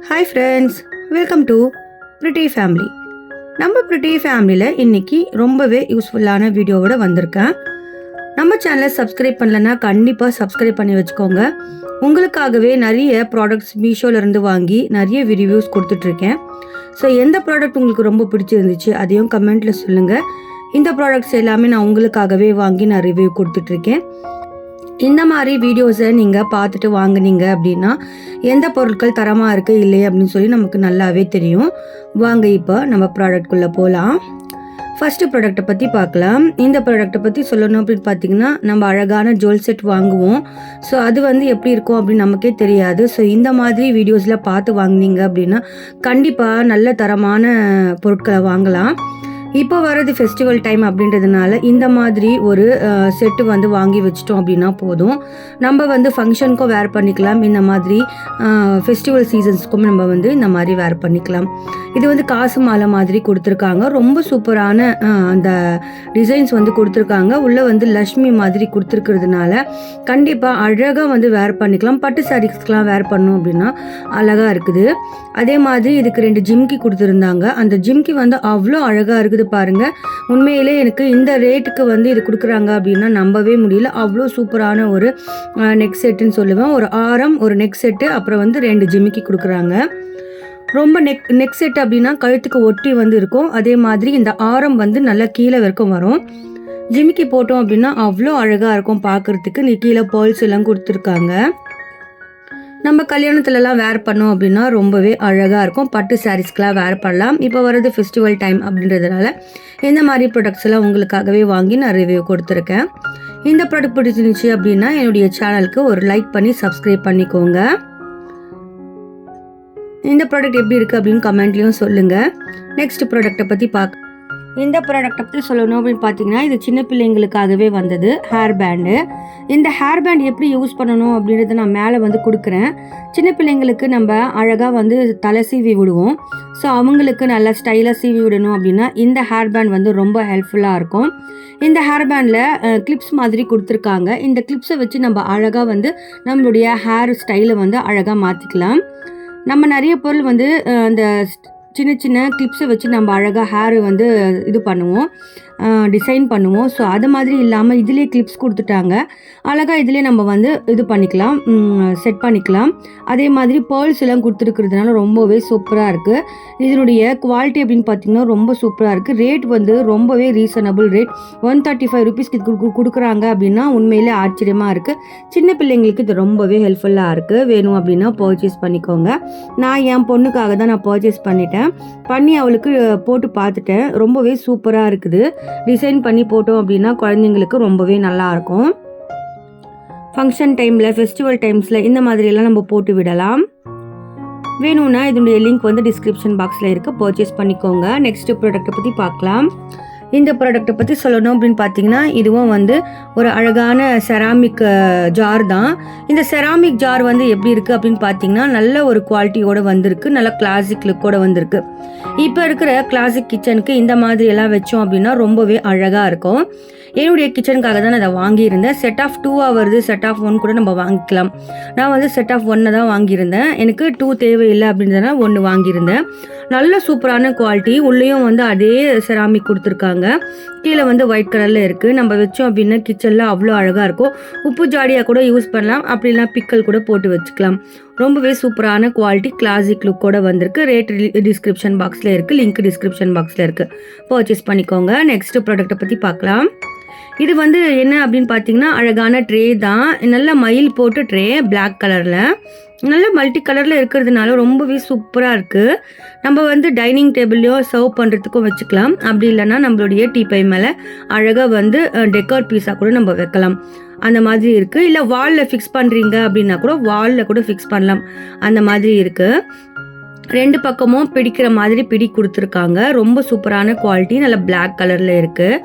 Hi friends, welcome to pretty family. நம்ம pretty ஃபேமிலியில் இன்றைக்கி ரொம்பவே யூஸ்ஃபுல்லான வீடியோவோட வந்திருக்கேன். நம்ம சேனலை சப்ஸ்கிரைப் பண்ணலன்னா கண்டிப்பாக சப்ஸ்கிரைப் பண்ணி வச்சுக்கோங்க. உங்களுக்காகவே நிறைய ப்ராடக்ட்ஸ் மீஷோலேருந்து வாங்கி நிறைய ரிவ்யூஸ் கொடுத்துட்ருக்கேன். ஸோ எந்த ப்ராடக்ட் உங்களுக்கு ரொம்ப பிடிச்சிருந்துச்சு அதையும் கமெண்ட்டில் சொல்லுங்கள். இந்த ப்ராடக்ட்ஸ் எல்லாமே நான் உங்களுக்காகவே வாங்கி நான் ரிவ்யூ கொடுத்துட்ருக்கேன். இந்த மாதிரி வீடியோஸை நீங்கள் பார்த்துட்டு வாங்கினீங்க அப்படின்னா எந்த பொருட்கள் தரமாக இருக்குது இல்லையே அப்படின்னு சொல்லி நமக்கு நல்லாவே தெரியும். வாங்க இப்போ நம்ம ப்ராடக்ட்குள்ளே போகலாம். ஃபஸ்ட்டு ப்ராடக்ட்டை பற்றி பார்க்கலாம். இந்த ப்ராடக்ட்டை பற்றி சொல்லணும் அப்படின்னு பார்த்தீங்கன்னா, நம்ம அழகான ஜுவல் செட் வாங்குவோம். ஸோ அது எப்படி இருக்கும் அப்படின்னு நமக்கே தெரியாது. ஸோ இந்த மாதிரி வீடியோஸில் பார்த்து வாங்கினீங்க அப்படின்னா கண்டிப்பாக நல்ல தரமான பொருட்களை வாங்கலாம். இப்போ வர்றது ஃபெஸ்டிவல் டைம் அப்படின்றதுனால இந்த மாதிரி ஒரு செட்டு வாங்கி வச்சிட்டோம் அப்படின்னா போதும். நம்ம ஃபங்க்ஷனுக்கும் வேர் பண்ணிக்கலாம். இந்த மாதிரி ஃபெஸ்டிவல் சீசன்ஸ்க்கும் நம்ம இந்த மாதிரி வேர் பண்ணிக்கலாம். இது காசு மாலை மாதிரி கொடுத்துருக்காங்க. ரொம்ப சூப்பரான அந்த டிசைன்ஸ் கொடுத்துருக்காங்க. உள்ளே லக்ஷ்மி மாதிரி கொடுத்துருக்கிறதுனால கண்டிப்பாக அழகாக வேர் பண்ணிக்கலாம். பட்டு சாரீஸ்க்கெலாம் வேர் பண்ணோம் அப்படின்னா அழகாக இருக்குது. அதே மாதிரி இதுக்கு 2 ஜிம்கி கொடுத்துருந்தாங்க. அந்த ஜிம்கி அவ்வளோ அழகாக இருக்குது பாருங்க. உண்மையிலே எனக்கு இந்த ரேட்டுக்கு இது கொடுக்குறாங்க அப்படின்னா நம்பவே முடியல. அவ்வளோ சூப்பரான ஒரு நெக் செட்டுன்னு சொல்லுவேன். ஒரு ஆரம், ஒரு நெக் செட்டு, அப்புறம் 2 ஜிமிக்கி கொடுக்குறாங்க. ரொம்ப நெக் செட் அப்படின்னா கழுத்துக்கு ஒட்டி இருக்கும். அதே மாதிரி இந்த ஆரம் நல்லா கீழே வரைக்கும் வரும். ஜிமிக்கி போட்டோம் அப்படின்னா அவ்வளோ அழகாக இருக்கும் பார்க்குறதுக்கு. நீ கீழே பேர்ல்ஸ் எல்லாம் கொடுத்துருக்காங்க. நம்ம கல்யாணத்துலலாம் வேர் பண்ணோம் அப்படின்னா ரொம்பவே அழகாக இருக்கும். பட்டு சாரீஸ்க்கெலாம் வேர் பண்ணலாம். இப்போ வர்றது ஃபெஸ்டிவல் டைம் அப்படின்றதுனால இந்த மாதிரி ப்ராடக்ட்ஸ் எல்லாம் உங்களுக்காகவே வாங்கி நான் ரிவ்யூ கொடுத்துருக்கேன். இந்த ப்ராடக்ட் பிடிச்சிருந்துச்சு அப்படின்னா என்னுடைய சேனலுக்கு ஒரு லைக் பண்ணி சப்ஸ்கிரைப் பண்ணிக்கோங்க. இந்த ப்ராடக்ட் எப்படி இருக்குது அப்படின்னு கமெண்ட்லேயும் சொல்லுங்கள். நெக்ஸ்ட் ப்ராடக்ட்டை பற்றி இந்த ப்ராடக்ட்டை பற்றி சொல்லணும் அப்படின்னு பார்த்தீங்கன்னா, இது சின்ன பிள்ளைங்களுக்காகவே வந்தது ஹேர் பேண்டு. இந்த ஹேர் பேண்ட் எப்படி யூஸ் பண்ணணும் அப்படின்றத நான் மேலே கொடுக்குறேன். சின்ன பிள்ளைங்களுக்கு நம்ம அழகாக தலை சீவி விடுவோம். ஸோ அவங்களுக்கு நல்லா ஸ்டைலாக சீவி விடணும் அப்படின்னா இந்த ஹேர் பேண்ட் ரொம்ப ஹெல்ப்ஃபுல்லாக இருக்கும். இந்த ஹேர் பேண்டில் கிளிப்ஸ் மாதிரி கொடுத்துருக்காங்க. இந்த கிளிப்ஸை வச்சு நம்ம அழகாக நம்மளுடைய ஹேர் ஸ்டைலை அழகாக மாற்றிக்கலாம். நம்ம நிறைய பொருள் அந்த சின்ன சின்ன கிளிப்ஸை வச்சு நம்ம அழகாக ஹேர் இது பண்ணுவோம், டிசைன் பண்ணுவோம். ஸோ அது மாதிரி இல்லாமல் இதிலே கிளிப்ஸ் கொடுத்துட்டாங்க. அழகாக இதிலே நம்ம இது பண்ணிக்கலாம், செட் பண்ணிக்கலாம். அதே மாதிரி பேர்ல்ஸ் எல்லாம் கொடுத்துருக்கிறதுனால ரொம்பவே சூப்பராக இருக்குது. இதனுடைய குவாலிட்டி அப்படின்னு பார்த்திங்கன்னா ரொம்ப சூப்பராக இருக்குது. ரேட் ரொம்பவே ரீசனபிள் ரேட். 135 ருபீஸ்க்கு இது கொடுக்குறாங்க அப்படின்னா உண்மையிலே ஆச்சரியமாக இருக்குது. சின்ன பிள்ளைங்களுக்கு இது ரொம்பவே ஹெல்ப்ஃபுல்லாக இருக்குது. வேணும் அப்படின்னா பர்ச்சேஸ் பண்ணிக்கோங்க. நான் என் பொண்ணுக்காக தான் நான் பர்ச்சேஸ் பண்ணி அவளுக்கு போட்டு பார்த்துட்டேன். ரொம்பவே சூப்பராக இருக்குது. டிசைன் பண்ணி போட்டோம் அப்படின்னா குழந்தைங்களுக்கு ரொம்பவே நல்லாயிருக்கும். ஃபங்க்ஷன் டைமில், ஃபெஸ்டிவல் டைம்ஸில் இந்த மாதிரியெல்லாம் நம்ம போட்டு விடலாம். வேணும்னா இதனுடைய லிங்க் டிஸ்கிரிப்ஷன் பாக்ஸில் இருக்குது, பர்ச்சேஸ் பண்ணிக்கோங்க. நெக்ஸ்ட் ப்ராடக்ட்டை பற்றி பார்க்கலாம். இந்த ப்ராடக்ட்டை பற்றி சொல்லணும் அப்படின்னு பார்த்தீங்கன்னா, இதுவும் ஒரு அழகான செராமிக் ஜார் தான். இந்த செராமிக் ஜார் எப்படி இருக்குது அப்படின்னு பார்த்தீங்கன்னா நல்ல ஒரு குவாலிட்டியோடு வந்திருக்கு. நல்ல கிளாசிக் லுக்கோடு வந்திருக்கு. இப்போ இருக்கிற கிளாசிக் கிச்சனுக்கு இந்த மாதிரி எல்லாம் வச்சோம் அப்படின்னா ரொம்பவே அழகாக இருக்கும். என்னுடைய கிச்சனுக்காக தான் நான் அதை வாங்கியிருந்தேன். செட் ஆஃப் 2 வருது, செட் ஆஃப் 1 கூட நம்ம வாங்கிக்கலாம். நான் செட் ஆஃப் 1 தான் வாங்கியிருந்தேன். எனக்கு 2 தேவையில்லை அப்படின்றதுனால 1 வாங்கியிருந்தேன். நல்ல சூப்பரான குவாலிட்டி. உள்ளேயும் அதே செராமிக் கொடுத்துருக்காங்க. கீழே ஒயிட் கலரில் இருக்குது. நம்ம வச்சோம் அப்படின்னா கிச்சனில் அவ்வளோ அழகாக இருக்கும். உப்பு ஜாடியாக கூட யூஸ் பண்ணலாம், அப்படின்னா பிக்கல் கூட போட்டு வச்சுக்கலாம். ரொம்பவே சூப்பரான குவாலிட்டி, கிளாசிக் லுக்கோட வந்திருக்கு. ரேட் டிஸ்கிரிப்ஷன் பாக்ஸில் இருக்குது, லிங்க் டிஸ்கிரிப்ஷன் பாக்ஸில் இருக்குது, பர்ச்சேஸ் பண்ணிக்கோங்க. நெக்ஸ்ட் ப்ராடக்ட்டை பற்றி பார்க்கலாம். இது என்ன அப்படின்னு பார்த்தீங்கன்னா அழகான ட்ரே தான். நல்ல மயில் போட்டு ட்ரே, பிளாக் கலரில் நல்ல மல்டி கலரில் இருக்கிறதுனால ரொம்பவே சூப்பராக இருக்குது. நம்ம டைனிங் டேபிள்லையோ சர்வ் பண்ணுறதுக்கும் வச்சுக்கலாம். அப்படி இல்லைன்னா நம்மளுடைய டீப்பை மேலே அழகாக டெக்கர் பீஸாக கூட நம்ம வைக்கலாம். அந்த மாதிரி இருக்குது. இல்லை வாலில் ஃபிக்ஸ் பண்ணுறீங்க அப்படின்னா கூட வாலில் கூட ஃபிக்ஸ் பண்ணலாம். அந்த மாதிரி இருக்குது. 2 பக்கமும் பிடிக்கிற மாதிரி பிடி கொடுத்துருக்காங்க. ரொம்ப சூப்பரான குவாலிட்டி, நல்ல பிளாக் கலரில் இருக்குது.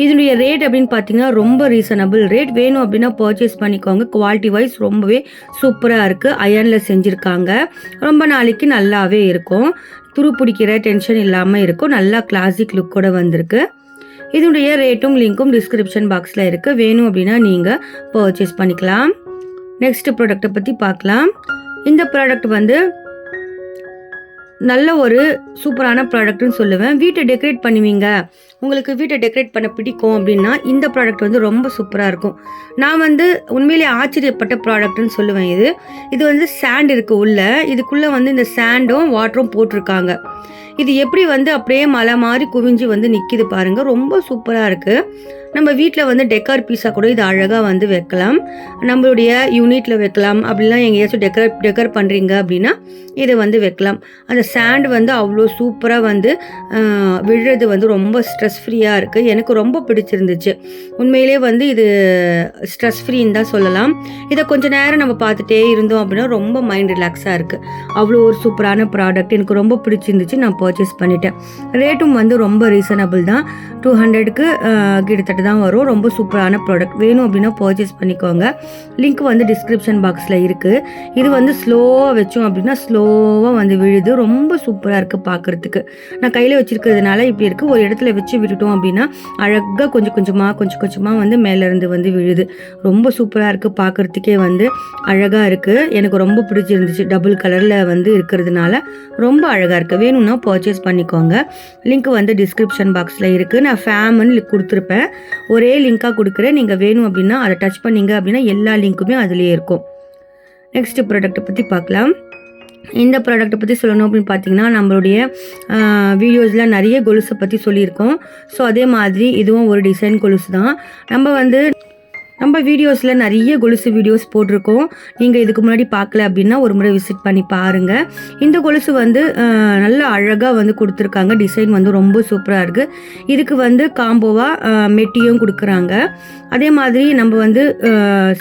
இதனுடைய ரேட் அப்படின்னு பார்த்தீங்கன்னா ரொம்ப ரீசனபிள் ரேட். வேணும் அப்படின்னா பர்ச்சேஸ் பண்ணிக்கோங்க. குவாலிட்டி வைஸ் ரொம்பவே சூப்பராக இருக்குது. அயர்னில் செஞ்சுருக்காங்க. ரொம்ப நாளைக்கு நல்லாவே இருக்கும். துரு பிடிக்கிற டென்ஷன் இல்லாமல் இருக்கும். நல்லா கிளாசிக் லுக்கோட வந்திருக்கு. இதனுடைய ரேட்டும் லிங்க்கும் டிஸ்கிரிப்ஷன் பாக்ஸில் இருக்குது. வேணும் அப்படின்னா நீங்கள் பர்ச்சேஸ் பண்ணிக்கலாம். நெக்ஸ்ட் ப்ராடக்ட்டை பற்றி பார்க்கலாம். இந்த ப்ராடக்ட் நல்ல ஒரு சூப்பரான ப்ராடக்ட்னு சொல்லுவேன். வீட்டை டெக்கரேட் பண்ணுவீங்க, உங்களுக்கு வீட்டை டெக்கரேட் பண்ண பிடிக்கும் அப்படின்னா இந்த ப்ராடக்ட் வந்து ரொம்ப சூப்பராக இருக்கும். நான் வந்து உண்மையிலேயே ஆச்சரியப்பட்ட ப்ராடக்ட்னு சொல்லுவேன். இது வந்து சாண்ட் இருக்குது உள்ளே, இதுக்குள்ளே வந்து இந்த சாண்டும் வாட்டரும் போட்டிருக்காங்க. இது எப்படி வந்து அப்படியே மலை மாதிரி குவிஞ்சு வந்து நிற்கிது பாருங்கள், ரொம்ப சூப்பராக இருக்குது. நம்ம வீட்டில் வந்து டெக்கர் பீஸாக கூட இது அழகாக வந்து வைக்கலாம், நம்மளுடைய யூனிட்டில் வைக்கலாம். அப்படிலாம் எங்கேயாச்சும் டெக்கர் பண்ணுறீங்க அப்படின்னா இதை வந்து வைக்கலாம். அந்த சாண்ட் வந்து அவ்வளோ சூப்பராக வந்து விழுறது வந்து ரொம்ப ஸ்ட்ரெஸ் ஃப்ரீயாக இருக்குது. எனக்கு ரொம்ப பிடிச்சிருந்துச்சு. உண்மையிலே வந்து இது ஸ்ட்ரெஸ் ஃப்ரீன்னு தான் சொல்லலாம். இதை கொஞ்சம் நேரம் நம்ம பார்த்துட்டே இருந்தோம் அப்படின்னா ரொம்ப மைண்ட் ரிலாக்ஸாக இருக்குது. அவ்வளோ ஒரு சூப்பரான ப்ராடக்ட் எனக்கு ரொம்ப பிடிச்சிருந்துச்சு. நான் பர்ச்சேஸ் பண்ணிட்டேன். ரேட்டும் வந்து ரொம்ப ரீசனபிள் தான், 200க்கு கிட்டத்தட்ட தான் வரும். ரொம்ப சூப்பரான ப்ராடக்ட். வேணும் அப்படின்னா பர்ச்சேஸ் பண்ணிக்கோங்க. லிங்க் வந்து டிஸ்கிரிப்ஷன் பாக்ஸில் இருக்குது. இது வந்து ஸ்லோவாக வச்சோம் அப்படின்னா ஸ்லோவாக வந்து விழுது. ரொம்ப சூப்பராக இருக்குது பார்க்குறதுக்கு. நான் கையில் வச்சுருக்கிறதுனால இப்படி இருக்குது. ஒரு இடத்துல வச்சு விட்டுட்டோம் அப்படின்னா அழகாக கொஞ்சம் கொஞ்சமாக வந்து மேலேருந்து வந்து விழுது. ரொம்ப சூப்பராக இருக்குது பார்க்குறதுக்கே வந்து அழகாக இருக்குது. எனக்கு ரொம்ப பிடிச்சிருந்துச்சு. டபுள் கலரில் வந்து இருக்கிறதுனால ரொம்ப அழகாக இருக்குது. வேணும்னா பர்ச்சேஸ் பண்ணிக்கோங்க. லிங்க் வந்து டிஸ்கிரிப்ஷன் பாக்ஸில் இருக்குது. நான் ஃபேம்னு கொடுத்துருப்பேன், ஒரே லிங்காக கொடுக்குறேன். நீங்கள் வேணும் அப்படின்னா அதை டச் பண்ணிங்க அப்படின்னா எல்லா லிங்க்குமே அதுலேயே இருக்கும். நெக்ஸ்ட் ப்ராடக்ட்டை பற்றி பார்க்கலாம். இந்த ப்ராடக்ட்டை பற்றி சொல்லணும் அப்படின்னு பார்த்தீங்கன்னா, நம்மளுடைய வீடியோஸில் நிறைய கொலுசை பற்றி சொல்லியிருக்கோம். ஸோ அதே மாதிரி இதுவும் ஒரு டிசைன் கொலுசு தான். நம்ம வீடியோஸில் நிறைய கொலுசு வீடியோஸ் போட்டிருக்கோம். நீங்கள் இதுக்கு முன்னாடி பார்க்கல அப்படின்னா ஒரு முறை விசிட் பண்ணி பாருங்கள். இந்த கொலுசு வந்து நல்ல அழகாக வந்து கொடுத்துருக்காங்க. டிசைன் வந்து ரொம்ப சூப்பராக இருக்குது. இதுக்கு வந்து காம்போவாக மெட்டியும் கொடுக்குறாங்க. அதே மாதிரி நம்ம வந்து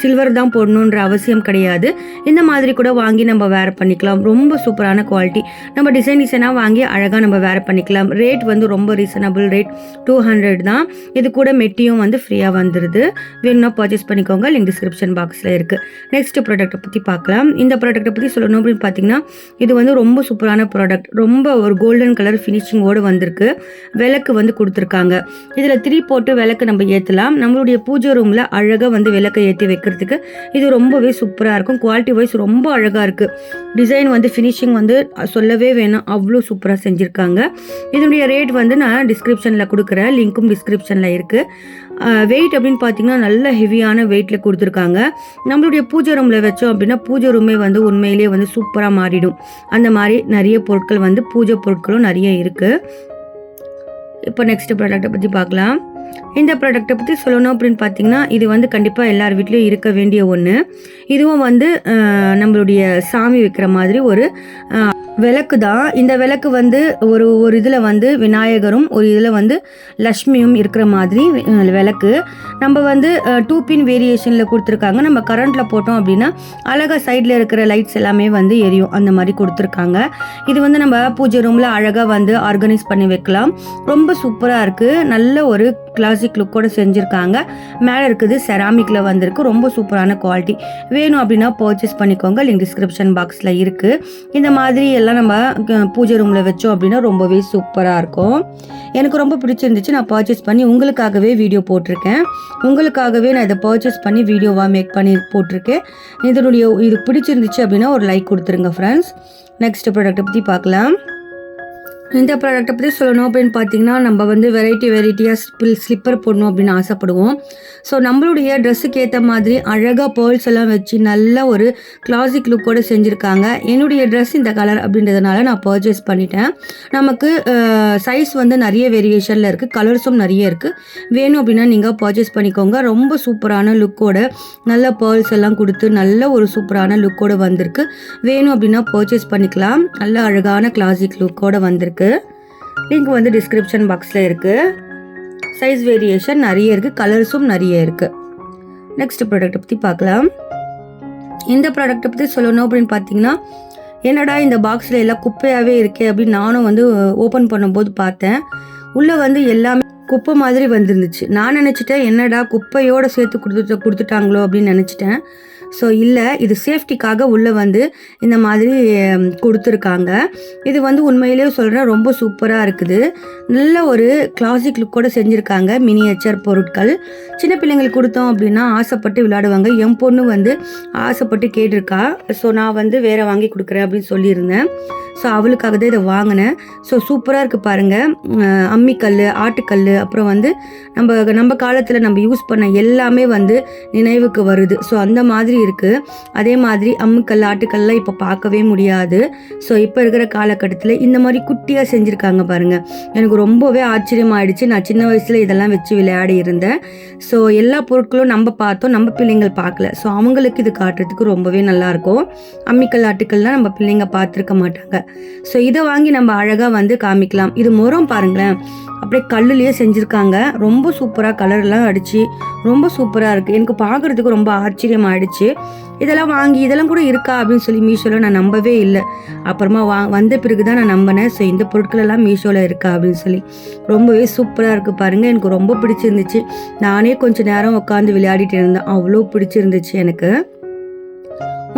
சில்வர் தான் போடணுன்ற அவசியம் கிடையாது. இந்த மாதிரி கூட வாங்கி நம்ம வேர் பண்ணிக்கலாம். ரொம்ப சூப்பரான குவாலிட்டி. நம்ம டிசைனாக வாங்கி அழகாக நம்ம வேர் பண்ணிக்கலாம். ரேட் வந்து ரொம்ப ரீசனபிள் ரேட், 200 தான். இது கூட மெட்டியும் வந்து ஃப்ரீயாக வந்துடுது. வேணும்னா பர்ச்சேஸ் பண்ணிக்கோங்க. லிங்க் டிஸ்கிரிப்ஷன் பாக்ஸில் இருக்குது. நெக்ஸ்ட் ப்ராடக்ட்டை பற்றி பார்க்கலாம். இந்த ப்ராடக்ட்டை பற்றி சொல்லணும் அப்படின்னு பார்த்தீங்கன்னா, இது வந்து ரொம்ப சூப்பரான ப்ராடக்ட். ரொம்ப ஒரு கோல்டன் கலர் ஃபினிஷிங்கோடு வந்திருக்கு. விளக்கு வந்து கொடுத்துருக்காங்க. இதில் 3 போட்டு விளக்கு நம்ம ஏற்றலாம். நம்மளுடைய பூஜை ரூமில் அழகாக வந்து விளக்கை ஏற்றி வைக்கிறதுக்கு இது ரொம்பவே சூப்பராக இருக்கும். குவாலிட்டி வைஸ் ரொம்ப அழகாக இருக்குது. டிசைன் வந்து ஃபினிஷிங் வந்து சொல்லவே வேணாம், அவ்வளோ சூப்பராக செஞ்சுருக்காங்க. இதனுடைய ரேட் வந்து நான் டிஸ்கிரிப்ஷனில் கொடுக்குறேன். லிங்க்கும் டிஸ்கிரிப்ஷனில் இருக்குது. வெயிட் அப்படின்னு பார்த்தீங்கன்னா நல்ல ஹெவியான வெயிட்டில் கொடுத்துருக்காங்க. நம்மளுடைய பூஜை ரூமில் வச்சோம் அப்படின்னா பூஜை ரூமே வந்து உண்மையிலே வந்து சூப்பராக மாறிடும். அந்த மாதிரி நிறைய பொருட்கள் வந்து பூஜை பொருட்களும் நிறைய இருக்குது. இப்போ நெக்ஸ்ட் ப்ராடக்ட்டை பற்றி பார்க்கலாம். இந்த ப்ராடக்ட்டை பற்றி சொல்லணும் அப்படின்னு பார்த்தீங்கன்னா, இது வந்து கண்டிப்பாக எல்லார் வீட்லேயும் இருக்க வேண்டிய ஒன்று. இதுவும் வந்து நம்மளுடைய சாமி வைக்கிற மாதிரி ஒரு விளக்கு தான். இந்த விளக்கு வந்து ஒரு இதில் வந்து விநாயகரும் ஒரு இதில் வந்து லக்ஷ்மியும் இருக்கிற மாதிரி விளக்கு. நம்ம வந்து 2 பின் வேரியேஷனில் கொடுத்துருக்காங்க. நம்ம கரண்ட்டில் போட்டோம் அப்படின்னா அழகாக சைடில் இருக்கிற லைட்ஸ் எல்லாமே வந்து எரியும். அந்த மாதிரி கொடுத்துருக்காங்க. இது வந்து நம்ம பூஜை ரூமில் அழகாக வந்து ஆர்கனைஸ் பண்ணி வைக்கலாம். ரொம்ப சூப்பராக இருக்குது. நல்ல ஒரு கிளாசிக் லுக்கோடு செஞ்சுருக்காங்க. மேலே இருக்குது செராமிக்கில் வந்திருக்கு. ரொம்ப சூப்பரான குவாலிட்டி. வேணும் அப்படின்னா பர்ச்சேஸ் பண்ணிக்கோங்க. லிங்க் டிஸ்கிரிப்ஷன் பாக்ஸில் இருக்குது. இந்த மாதிரி எல்லாம் நம்ம பூஜை ரூமில் வச்சோம் அப்படின்னா ரொம்பவே சூப்பராக இருக்கும். எனக்கு ரொம்ப பிடிச்சிருந்துச்சு. நான் பர்ச்சேஸ் பண்ணி உங்களுக்காகவே வீடியோ போட்டிருக்கேன். உங்களுக்காகவே நான் இதை பர்ச்சேஸ் பண்ணி வீடியோவாக மேக் பண்ணி போட்டிருக்கேன். இது பிடிச்சிருந்துச்சு அப்படின்னா ஒரு லைக் கொடுத்துருங்க ஃப்ரெண்ட்ஸ். நெக்ஸ்ட் ப்ராடக்ட்டை பற்றி பார்க்கலாம். இந்த ப்ராடக்ட்டை பற்றி சொல்லணும் அப்படின்னு பார்த்தீங்கன்னா, நம்ம வந்து வெரைட்டியாக ஸ்லிப்பர் போடணும் அப்படின்னு ஆசைப்படுவோம். ஸோ நம்மளுடைய ட்ரெஸ்ஸுக்கு ஏற்ற மாதிரி அழகாக பேர்ல்ஸ் எல்லாம் வச்சு நல்ல ஒரு கிளாசிக் லுக்கோடு செஞ்சுருக்காங்க. என்னுடைய ட்ரெஸ் இந்த கலர் அப்படின்றதுனால நான் பர்ச்சேஸ் பண்ணிட்டேன். நமக்கு சைஸ் வந்து நிறைய வேரியேஷனில் இருக்குது, கலர்ஸும் நிறைய இருக்குது. வேணும் அப்படின்னா நீங்கள் பர்ச்சேஸ் பண்ணிக்கோங்க. ரொம்ப சூப்பரான லுக்கோட நல்ல பேர்ல்ஸ் எல்லாம் கொடுத்து நல்ல ஒரு சூப்பரான லுக்கோடு வந்திருக்கு. வேணும் அப்படின்னா பர்ச்சேஸ் பண்ணிக்கலாம். நல்ல அழகான கிளாசிக் லுக்கோடு வந்திருக்கு. லிங்க் வந்து டிஸ்கிரிப்ஷன் பாக்ஸில் இருக்குது. சைஸ் வேரியேஷன் நிறைய இருக்குது, கலர்ஸும் நிறைய இருக்குது. நெக்ஸ்ட் ப்ராடக்ட்டை பற்றி பார்க்கலாம். இந்த ப்ராடக்ட்டை பற்றி சொல்லணும் அப்படின்னு பார்த்தீங்கன்னா, என்னடா இந்த பாக்ஸில் எல்லாம் குப்பையாகவே இருக்கே அப்படின்னு நானும் வந்து ஓப்பன் பண்ணும்போது பார்த்தேன். உள்ளே வந்து எல்லாமே குப்பை மாதிரி வந்துருந்துச்சு. நான் நினச்சிட்டேன் என்னடா குப்பையோடு சேர்த்து கொடுத்துட்டாங்களோ அப்படின்னு நினச்சிட்டேன். ஸோ இல்லை, இது சேஃப்டிக்காக உள்ளே வந்து இந்த மாதிரி கொடுத்துருக்காங்க. இது வந்து உண்மையிலேயே சொல்கிறேன், ரொம்ப சூப்பராக இருக்குது. நல்ல ஒரு கிளாசிக் லுக்கோடு செஞ்சுருக்காங்க. மினியேச்சர் பொருட்கள் சின்ன பிள்ளைங்களுக்கு கொடுத்தோம் அப்படின்னா ஆசைப்பட்டு விளையாடுவாங்க. என் பொண்ணு வந்து ஆசைப்பட்டு கேட்டிருக்கா. ஸோ நான் வந்து வேறு வாங்கி கொடுக்குறேன் அப்படின்னு சொல்லியிருந்தேன். ஸோ அவளுக்காக தான் இதை வாங்கினேன். ஸோ சூப்பராக இருக்குது பாருங்கள். அம்மிக்கல், ஆட்டுக்கல், அப்புறம் வந்து நம்ம காலத்தில் நம்ம யூஸ் பண்ண எல்லாமே வந்து நினைவுக்கு வருது. ஸோ அந்த மாதிரி இருக்குது. அதே மாதிரி அம்மிக்கல், ஆட்டுக்கல்லாம் இப்போ பார்க்கவே முடியாது. ஸோ இப்போ இருக்கிற காலகட்டத்தில் இந்த மாதிரி குட்டியாக செஞ்சுருக்காங்க பாருங்கள். எனக்கு ரொம்பவே ஆச்சரியமாயிடுச்சு. நான் சின்ன வயசில் இதெல்லாம் வச்சு விளையாடி இருந்தேன். ஸோ எல்லா பொருட்களும் நம்ம பார்த்தோம், நம்ம பிள்ளைங்கள் பார்க்கல. ஸோ அவங்களுக்கு இது காட்டுறதுக்கு ரொம்பவே நல்லாயிருக்கும். அம்மிக்கல், ஆட்டுக்கல்லாம் நம்ம பிள்ளைங்க பார்த்துருக்க மாட்டாங்க. ஸோ இதை வாங்கி நம்ம அழகாக வந்து காமிக்கலாம். இது முறம் பாருங்களேன், அப்படியே கல்லுலேயே செஞ்சுருக்காங்க. ரொம்ப சூப்பராக கலர்லாம் அடித்து ரொம்ப சூப்பராக இருக்குது. எனக்கு பார்க்குறதுக்கு ரொம்ப ஆச்சரியமாகிடுச்சு. இதெல்லாம் வாங்கி இதெல்லாம் கூட இருக்கா அப்படின்னு சொல்லி மீஷோவில் நான் நம்பவே இல்லை. அப்புறமா வந்த பிறகு தான் நான் நம்பினேன். ஸோ இந்த பொருட்கள் எல்லாம் மீஷோவில் இருக்கா அப்படின்னு சொல்லி ரொம்பவே சூப்பராக இருக்குது பாருங்கள். எனக்கு ரொம்ப பிடிச்சிருந்துச்சு. நானே கொஞ்சம் நேரம் உட்காந்து விளையாடிட்டு இருந்தேன். அவ்வளோ பிடிச்சிருந்துச்சு எனக்கு.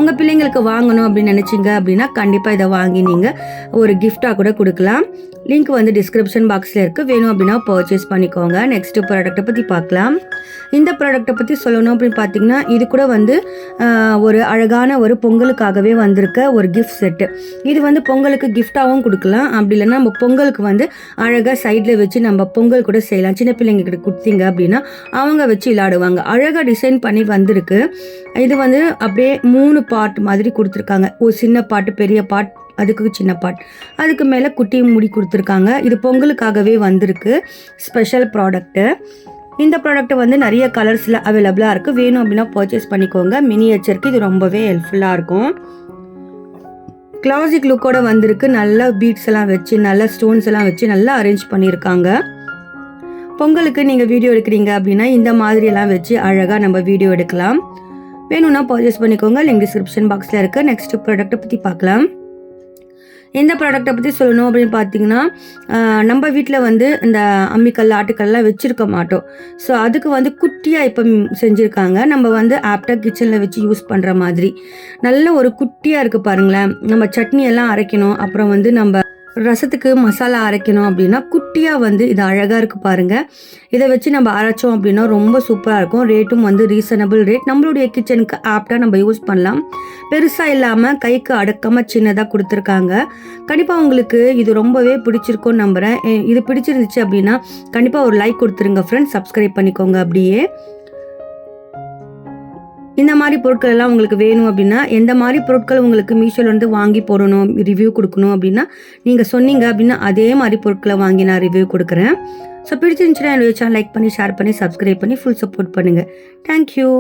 உங்கள் பிள்ளைங்களுக்கு வாங்கணும் அப்படின்னு நினச்சிங்க அப்படின்னா கண்டிப்பாக இதை வாங்கி நீங்கள் ஒரு கிஃப்டாக கூட கொடுக்கலாம். லிங்க் வந்து டிஸ்கிரிப்ஷன் பாக்ஸில் இருக்குது. வேணும் அப்படின்னா பர்ச்சேஸ் பண்ணிக்கோங்க. நெக்ஸ்ட்டு ப்ராடக்ட்டை பற்றி பார்க்கலாம். இந்த ப்ராடக்ட்டை பற்றி சொல்லணும் அப்படின்னு பார்த்தீங்கன்னா, இது கூட வந்து ஒரு அழகான ஒரு பொங்கலுக்காகவே வந்திருக்க ஒரு கிஃப்ட் செட்டு. இது வந்து பொங்கலுக்கு கிஃப்டாகவும் கொடுக்கலாம். அப்படி இல்லைன்னா நம்ம பொங்கலுக்கு வந்து அழகாக சைடில் வச்சு நம்ம பொங்கல் கூட செய்யலாம். சின்ன பிள்ளைங்கக்கிட்ட கொடுத்தீங்க அப்படின்னா அவங்க வச்சு விளையாடுவாங்க. அழகாக டிசைன் பண்ணி வந்திருக்கு. இது வந்து அப்படியே 3 பார்ட் மாதிரி கொடுத்துருக்காங்க. ஒரு சின்ன பாட்டு, பெரிய பாட், அதுக்கு சின்ன பாட், அதுக்கு மேலே குட்டி முடி கொடுத்துருக்காங்க. இது பொங்கலுக்காகவே வந்திருக்கு. Special product. இந்த ப்ராடக்ட் வந்து நிறைய கலர்ஸில் அவைலபிளாக இருக்குது. வேணும் அப்படின்னா பர்ச்சேஸ் பண்ணிக்கோங்க. மினியேச்சருக்கு இது ரொம்பவே ஹெல்ப்ஃபுல்லாக இருக்கும். கிளாசிக் லுக்கோட வந்திருக்கு. நல்லா பீட்ஸ் எல்லாம் வச்சு, நல்ல ஸ்டோன்ஸ் எல்லாம் வச்சு நல்லா அரேஞ்ச் பண்ணியிருக்காங்க. பொங்கலுக்கு நீங்கள் வீடியோ எடுக்கிறீங்க அப்படின்னா இந்த மாதிரியெல்லாம் வச்சு அழகாக நம்ம வீடியோ எடுக்கலாம். வேணும்னா பர்ச்சேஸ் பண்ணிக்கோங்க. லிங்க் டிஸ்கிரிப்ஷன் பாக்ஸில் இருக்குது. நெக்ஸ்ட் ப்ராடக்ட்டை பற்றி பார்க்கலாம். இந்த ப்ராடக்ட்டை பற்றி சொல்லணும் அப்படின்னு பார்த்தீங்கன்னா, நம்ம வீட்டில் வந்து இந்த அம்மிக்கல், ஆட்டுக்கல்லாம் வச்சுருக்க மாட்டோம். ஸோ அதுக்கு வந்து குட்டியாக இப்போ செஞ்சுருக்காங்க. நம்ம வந்து ஆப்டாக கிச்சனில் வச்சு யூஸ் பண்ணுற மாதிரி நல்ல ஒரு குட்டியாக இருக்குது பாருங்களேன். நம்ம சட்னி எல்லாம் அரைக்கணும், அப்புறம் வந்து நம்ம ரசத்துக்கு மசாலா அரைக்கணும் அப்படின்னா குட்டியாக வந்து இது அழகாக இருக்குது பாருங்கள். இதை வச்சு நம்ம அரைச்சோம் அப்படின்னா ரொம்ப சூப்பராக இருக்கும். ரேட்டும் வந்து ரீசனபிள் ரேட். நம்மளுடைய கிச்சனுக்கு ஆப்டாக நம்ம யூஸ் பண்ணலாம். பெருசாக இல்லாமல் கைக்கு அடக்கமாக சின்னதாக கொடுத்துருக்காங்க. கண்டிப்பாக உங்களுக்கு இது ரொம்பவே பிடிச்சிருக்கும்னு நம்புகிறேன். இது பிடிச்சிருந்துச்சு அப்படின்னா கண்டிப்பாக ஒரு லைக் கொடுத்துருங்க ஃப்ரெண்ட்ஸ். சப்ஸ்கிரைப் பண்ணிக்கோங்க. அப்படியே இந்த மாதிரி பொருட்கள் எல்லாம் உங்களுக்கு வேணும் அப்படின்னா, எந்த மாதிரி பொருட்கள் உங்களுக்கு மீஷோவில் வந்து வாங்கி போடணும், ரிவ்யூ கொடுக்கணும் அப்படின்னா நீங்கள் சொன்னீங்க அப்படின்னா அதே மாதிரி பொருட்களை வாங்கி நான் ரிவ்யூ கொடுக்குறேன். ஸோ பிடிச்சிருந்துச்சுன்னா என்னுடைய சேனல் லைக் பண்ணி, ஷேர் பண்ணி, சப்ஸ்கிரைப் பண்ணி ஃபுல் சப்போர்ட் பண்ணுங்கள். தேங்க்யூ.